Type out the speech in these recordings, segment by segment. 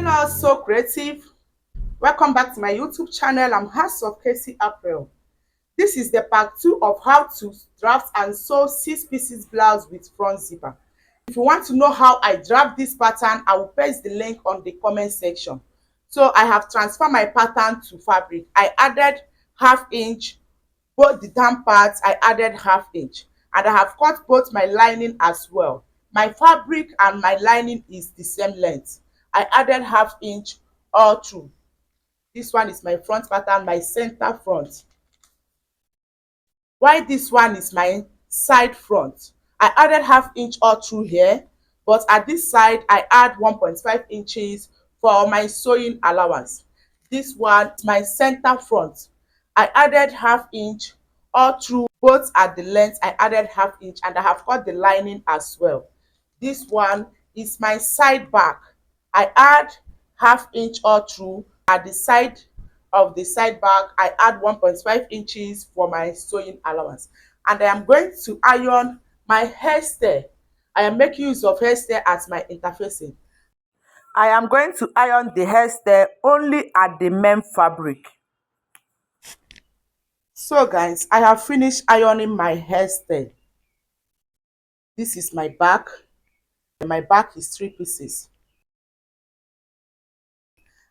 Hello, so creative. Welcome back to my YouTube channel. I'm House of Casey April. This is the part 2 of how to draft and sew 6 pieces blouse with front zipper. If you want to know how I draft this pattern, I will paste the link on the comment section. So I have transferred my pattern to fabric. I added ½ inch, both the down parts I added ½ inch, and I have cut both my lining as well. My fabric and my lining is the same length. I added ½ inch all through. This one is my front pattern, my center front, while this one is my side front. I added ½ inch all through here, but at this side I add 1.5 inches for my sewing allowance. This one is my center front. I added ½ inch all through, both at the length I added ½ inch, and I have cut the lining as well. This one is my side back. I add ½ inch all through. At the side of the side back I add 1.5 inches for my sewing allowance, and I am going to iron my hairstay. I am making use of hairstay as my interfacing. I am going to iron the hairstay only at the main fabric. So guys, I have finished ironing my hairstay. This is my back. My back is 3 pieces,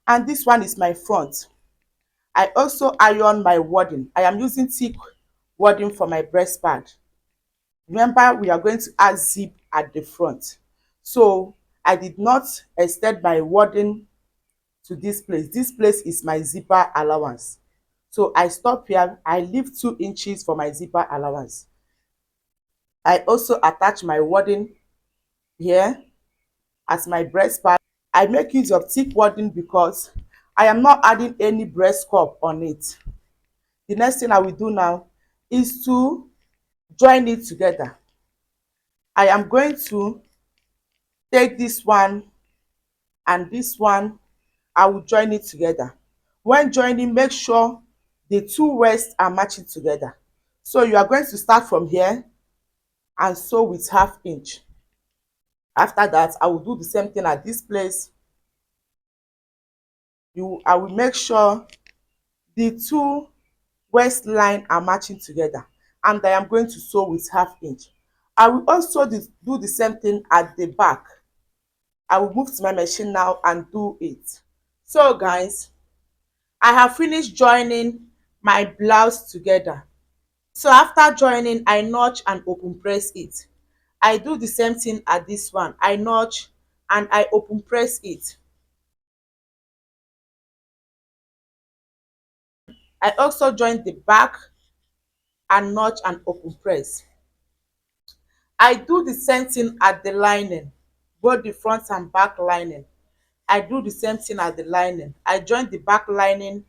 and this one is my front. I also iron my wadding. I am using thick wadding for my breast pad. Remember, we are going to add zip at the front, so I did not extend my wadding to this place. This place is my zipper allowance, so I stop here. I leave 2 inches for my zipper allowance. I also attach my wadding here as my breast pad. I make use of thick wadding because I am not adding any breast cup on it. The next thing I will do now is to join it together. I am going to take this one and this one. I will join it together. When joining, make sure the 2 waists are matching together. So you are going to start from here and sew with ½ inch. After that, I will do the same thing at this place. I will make sure the 2 waistline are matching together, and I am going to sew with ½ inch. I will also do the same thing at the back. I will move to my machine now and do it. So guys, I have finished joining my blouse together. So after joining, I notch and open press it. I do the same thing at this one. I notch and I open press it. I also join the back and notch and open press. I do the same thing at the lining, both the front and back lining. I do the same thing at the lining. I join the back lining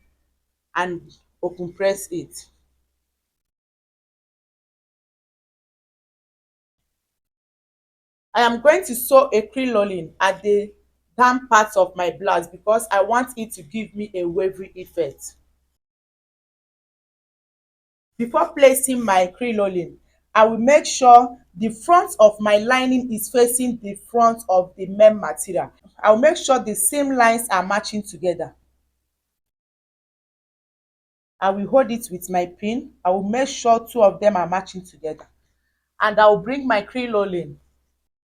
and open press it. I am going to sew a crinoline at the down part of my blouse because I want it to give me a wavy effect. Before placing my crinoline, I will make sure the front of my lining is facing the front of the main material. I will make sure the seam lines are matching together. I will hold it with my pin. I will make sure 2 of them are matching together. And I will bring my crinoline.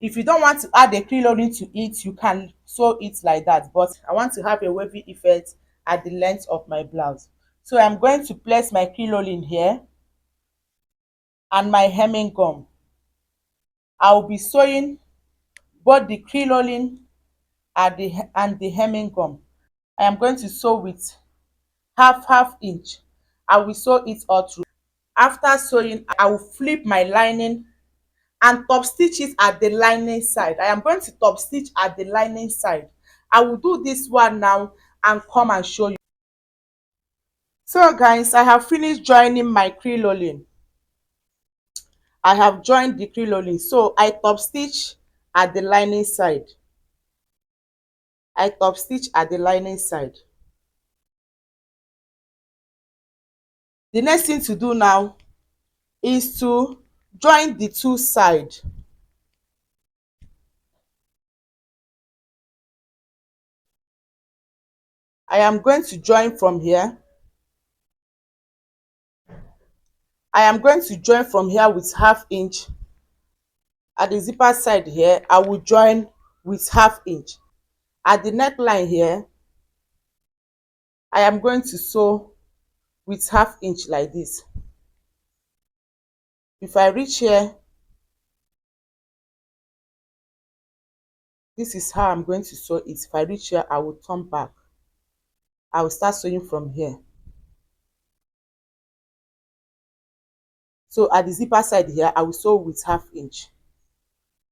If you don't want to add a crinoline to it, you can sew it like that. But I want to have a wavy effect at the length of my blouse. So I'm going to place my crinoline here and my hemming gum. I will be sewing both the crinoline and the hemming gum. I am going to sew with ½ inch. I will sew it all through. After sewing, I will flip my lining and top stitch it at the lining side. I am going to top stitch at the lining side. I will do this one now and come and show you. So guys, I have finished joining my crinoline. I have joined the crinoline, so I top stitch at the lining side. I top stitch at the lining side. The next thing to do now is to join the 2 sides. I am going to join from here. I am going to join from here with half inch. At the zipper side here, I will join with half inch. At the neckline here, I am going to sew with half inch like this. If I reach here, this is how I'm going to sew it. If I reach here, I will turn back. I will start sewing from here. So at the zipper side here, I will sew with half inch.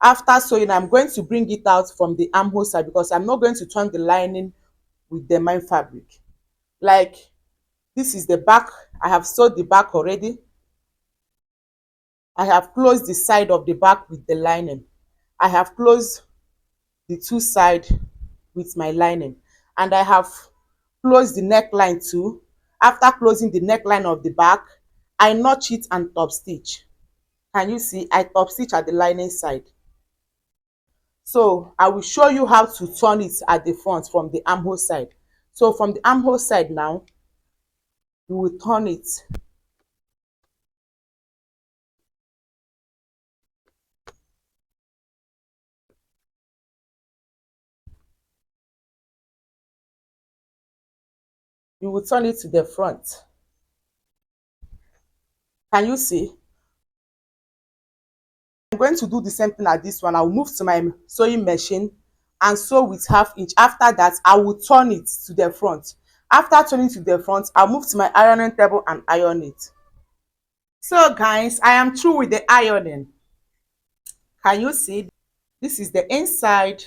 After sewing, I'm going to bring it out from the armhole side because I'm not going to turn the lining with the main fabric. Like, this is the back. I have sewed the back already. I have closed the side of the back with the lining. I have closed the two sides with my lining, and I have closed the neckline too. After closing the neckline of the back, I notch it and top stitch. Can you see? I top stitch at the lining side. So I will show you how to turn it at the front from the armhole side. So from the armhole side now, you will turn it. You will turn it to the front. Can you see? I'm going to do the same thing at this one. I will move to my sewing machine and sew with half inch. After that, I will turn it to the front. After turning to the front, I'll move to my ironing table and iron it. So guys, I am through with the ironing. Can you see? This is the inside.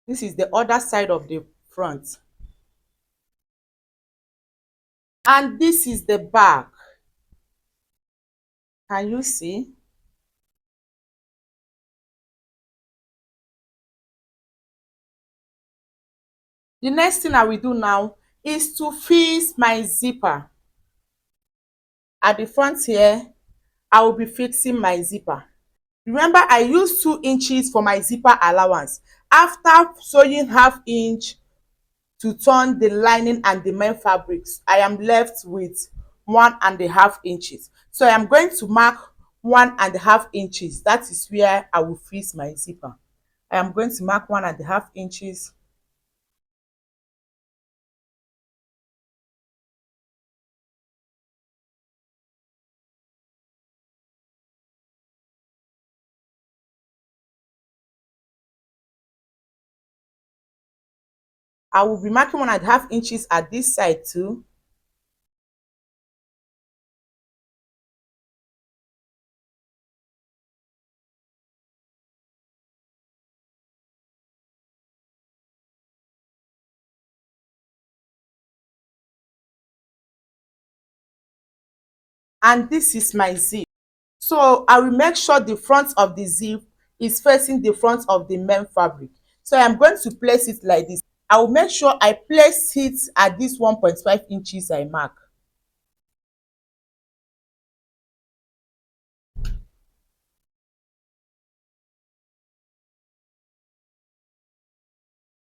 This is the other side of the front. And this is the back. Can you see? The next thing I will do now is to fix my zipper. At the front here, I will be fixing my zipper. Remember, I used 2 inches for my zipper allowance. After sewing half inch to turn the lining and the main fabrics, I am left with 1.5 inches. So I am going to mark 1.5 inches. That is where I will fix my zipper. I am going to mark 1.5 inches. I will be marking 1.5 inches at this side too. And this is my zip. So I will make sure the front of the zip is facing the front of the main fabric. So I am going to place it like this. I will make sure I place it at this 1.5 inches I mark.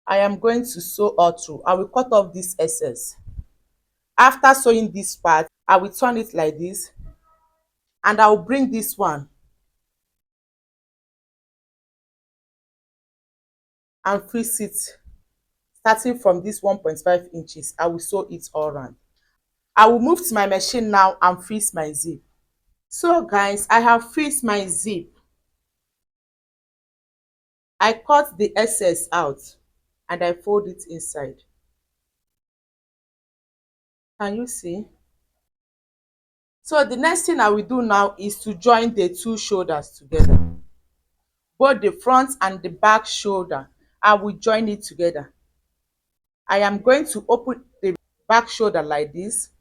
I am going to sew all through. I will cut off this excess. After sewing this part, I will turn it like this, and I will bring this one and fix it starting from this 1.5 inches. I will sew it all around. I will move to my machine now and fix my zip. So guys, I have fixed my zip. I cut the excess out and I fold it inside. Can you see? So the next thing I will do now is to join the two shoulders together. Both the front and the back shoulder, I will join it together. I am going to open the back shoulder like this,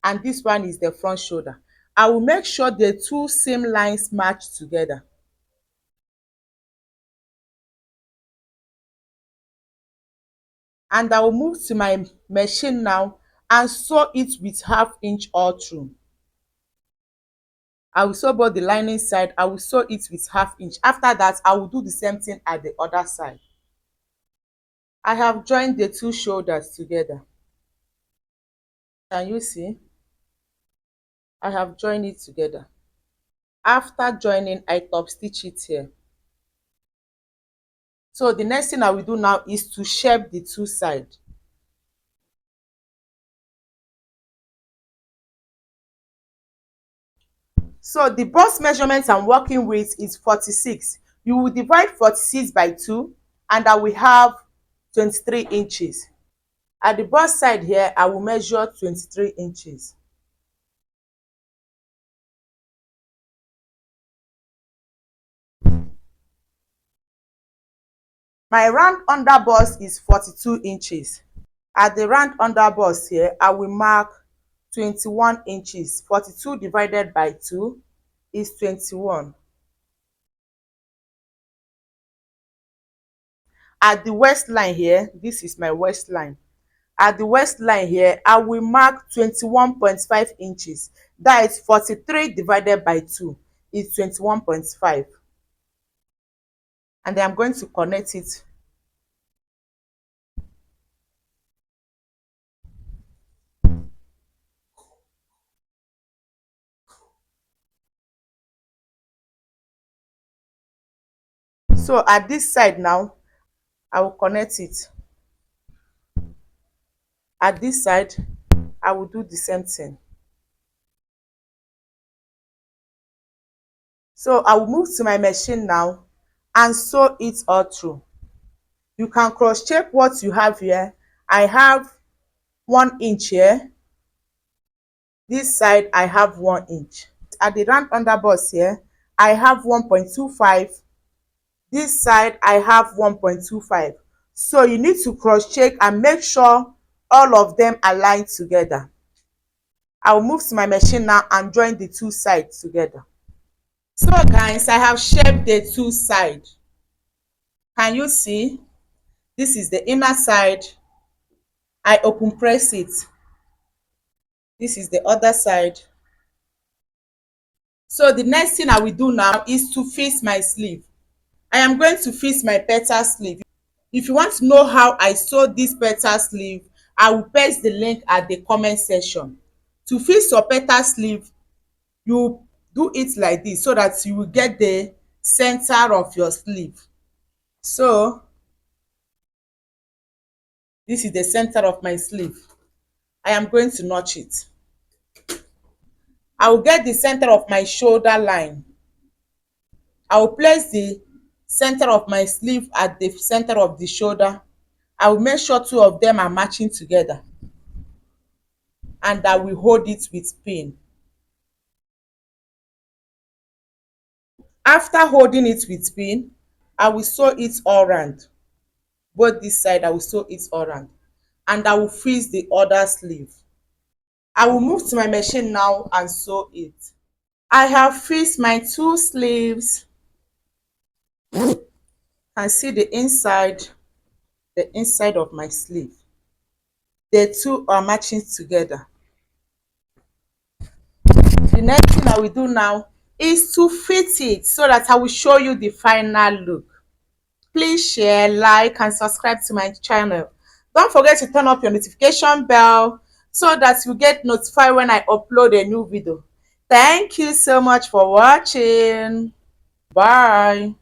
and this one is the front shoulder. I will make sure the two seam lines match together. And I will move to my machine now and sew it with half inch all through. I will sew both the lining side. I will sew it with 1/2 inch. After that, I will do the same thing at the other side. I have joined the two shoulders together. Can you see? I have joined it together. After joining, I top stitch it here. So the next thing I will do now is to shape the two sides. So the bust measurement I'm working with is 46. You will divide 46 by 2 and I will have 23 inches. At the bust side here, I will measure 23 inches. My round under bust is 42 inches. At the round under bust here, I will mark 21 inches. 42 divided by 2 is 21. At the waistline here, this is my waistline. At the waistline here, I will mark 21.5 inches. That is 43 divided by 2 is 21.5. And then I'm going to connect it. So at this side now, I will connect it. At this side, I will do the same thing. So I will move to my machine now and sew it all through. You can cross check what you have here. I have 1 inch here. This side I have 1 inch. At the round under bust here, I have 1.25. This side I have 1.25. So you need to cross check and make sure all of them align together. I will move to my machine now and join the two sides together. So guys, I have shaped the two sides. Can you see? This is the inner side. I open press it. This is the other side. So the next thing I will do now is to fix my sleeve. I am going to fix my petal sleeve. If you want to know how I sew this petal sleeve, I will paste the link at the comment section. To fix your petal sleeve, you do it like this so that you will get the center of your sleeve. So this is the center of my sleeve. I am going to notch it. I will get the center of my shoulder line. I will place the center of my sleeve at the center of the shoulder. I will make sure two of them are matching together, and I will hold it with pin. After holding it with pin, I will sew it all round. Both this side, I will sew it all round, and I will fix the other sleeve. I will move to my machine now and sew it. I have fixed my two sleeves. You can see the inside of my sleeve. The two are matching together. The next thing I will do now is to fit it so that I will show you the final look. Please share, like and subscribe to my channel. Don't forget to turn up your notification bell so that you get notified when I upload a new video. Thank you so much for watching. Bye.